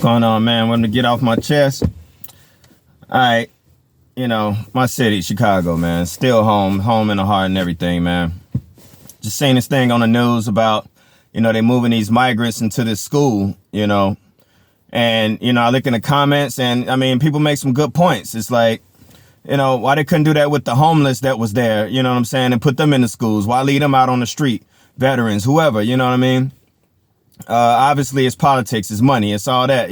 Going on, man? Want to get off my chest. All right, my city, Chicago, man. Still home in the heart and everything, man. Just seeing this thing on the news about, they moving these migrants into this school, and, I look in the comments and, people make some good points. It's like, why they couldn't do that with the homeless that was there, you know what I'm saying, and put them in the schools? Why leave them out on the street? Veterans, whoever, you know what I mean? Obviously it's politics, it's money, it's all that,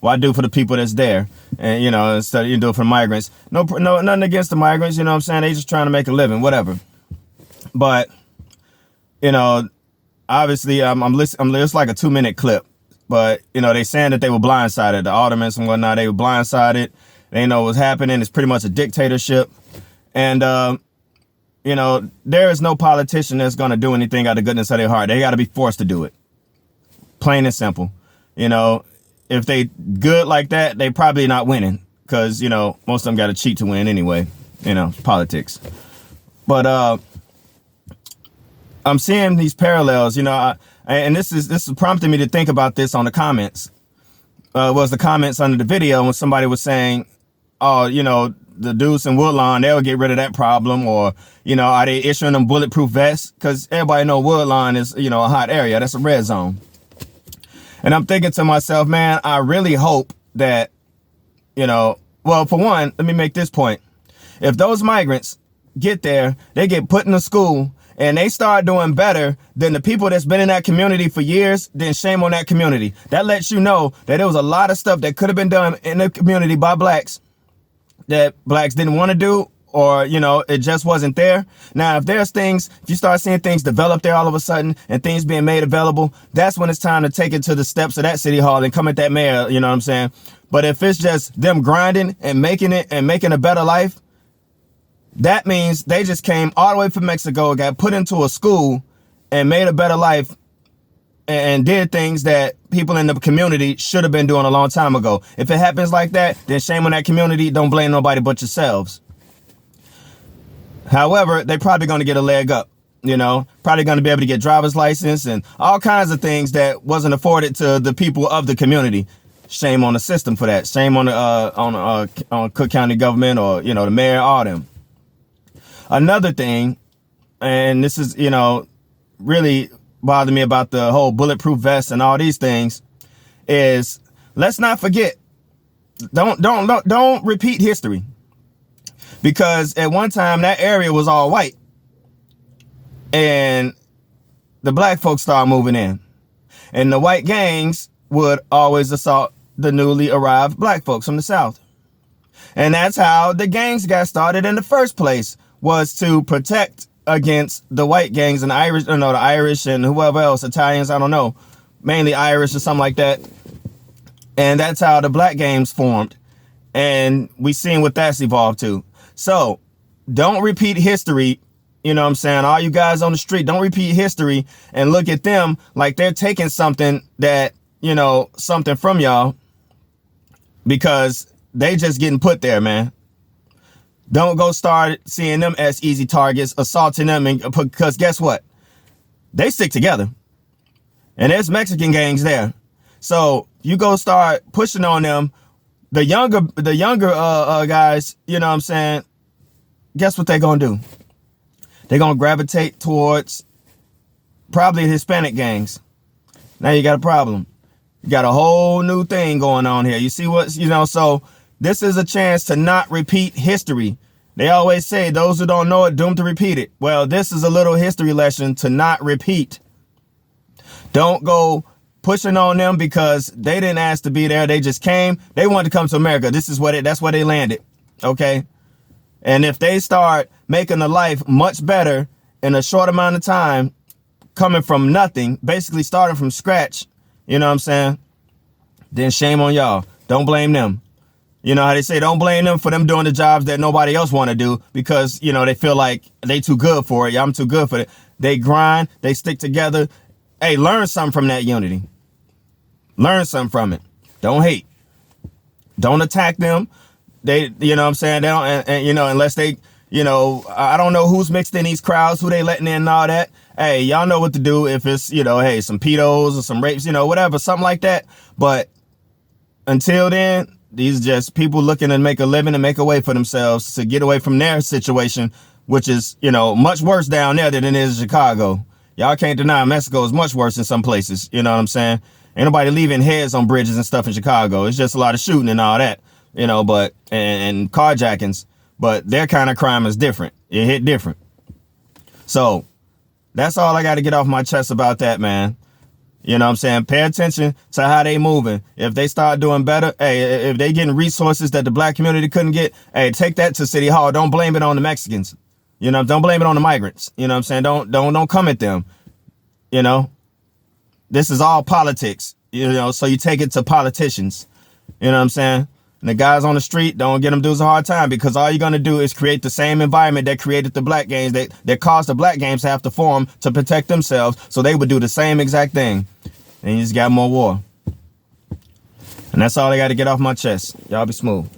why do for the people that's there? And, instead of you do it for migrants. No, nothing against the migrants, you know what I'm saying? They just trying to make a living, whatever. But, obviously I'm listening, it's like a 2-minute clip, but, they saying that they were blindsided, the aldermen and whatnot, they were blindsided. They know what's happening. It's pretty much a dictatorship. And, there is no politician that's going to do anything out of the goodness of their heart. They got to be forced to do it. Plain and simple. If they good like that, they probably not winning because, most of them got to cheat to win anyway, politics. But I'm seeing these parallels, and this is prompting me to think about this on the comments. Was the comments under the video when somebody was saying, oh, the dudes in Woodlawn, they'll get rid of that problem, or, are they issuing them bulletproof vests? Because everybody know Woodlawn is, a hot area. That's a red zone. And I'm thinking to myself, man, I really hope that, well, for one, let me make this point. If those migrants get there, they get put in a school and they start doing better than the people that's been in that community for years, then shame on that community. That lets you know that there was a lot of stuff that could have been done in the community by blacks that blacks didn't want to do, or, it just wasn't there. Now, if there's things, if you start seeing things develop there all of a sudden and things being made available, that's when it's time to take it to the steps of that city hall and come at that mayor, you know what I'm saying? But if it's just them grinding and making it and making a better life, that means they just came all the way from Mexico, got put into a school and made a better life and did things that people in the community should have been doing a long time ago. If it happens like that, then shame on that community. Don't blame nobody but yourselves. However, they probably going to get a leg up, probably going to be able to get driver's license and all kinds of things that wasn't afforded to the people of the community. Shame on the system for that. Shame on on Cook County government or, the mayor, all them. Another thing, and this is, really bothered me about the whole bulletproof vest and all these things, is let's not forget, don't repeat history. Because at one time that area was all white and the black folks started moving in and the white gangs would always assault the newly arrived black folks from the South. And that's how the gangs got started in the first place, was to protect against the white gangs and the Irish and whoever else, Italians, I don't know, mainly Irish or something like that. And that's how the black gangs formed. And we seen what that's evolved to. So don't repeat history. You know what I'm saying? All you guys on the street, don't repeat history and look at them like they're taking something that, something from y'all, because they just getting put there, man. Don't go start seeing them as easy targets, assaulting them, because guess what? They stick together. And there's Mexican gangs there. So you go start pushing on them. The younger guys, you know what I'm saying? Guess what they're going to do? They're going to gravitate towards probably Hispanic gangs. Now you got a problem. You got a whole new thing going on here. You see what, so this is a chance to not repeat history. They always say those who don't know it, doomed to repeat it. Well, this is a little history lesson to not repeat. Don't go pushing on them because they didn't ask to be there. They just came. They wanted to come to America. That's where they landed. Okay. And if they start making the life much better in a short amount of time, coming from nothing, basically starting from scratch, you know what I'm saying? Then shame on y'all. Don't blame them. You know how they say, don't blame them for them doing the jobs that nobody else want to do because, they feel like they too good for it. Yeah, I'm too good for it. They grind. They stick together. Hey, learn something from that unity. Learn something from it. Don't hate. Don't attack them. They, you know what I'm saying? They don't, and unless they, I don't know who's mixed in these crowds, who they letting in and all that. Hey, y'all know what to do if it's, hey, some pedos or some rapes, whatever, something like that. But until then, these are just people looking to make a living and make a way for themselves to get away from their situation, which is, you know, much worse down there than it is in Chicago. Y'all can't deny Mexico is much worse in some places. You know what I'm saying? Ain't nobody leaving heads on bridges and stuff in Chicago. It's just a lot of shooting and all that, you know, but, and carjackings, but their kind of crime is different. It hit different. So that's all I got to get off my chest about that, man. You know what I'm saying? Pay attention to how they moving. If they start doing better, hey, if they getting resources that the black community couldn't get, hey, take that to City Hall. Don't blame it on the Mexicans. You know, don't blame it on the migrants. You know what I'm saying? Don't come at them. You know, this is all politics, you know, so you take it to politicians. You know what I'm saying? And the guys on the street, don't get them dudes a hard time, because all you're going to do is create the same environment that created the black gangs, that caused the black gangs to have to form to protect themselves. So they would do the same exact thing. And you just got more war. And that's all I got to get off my chest. Y'all be smooth.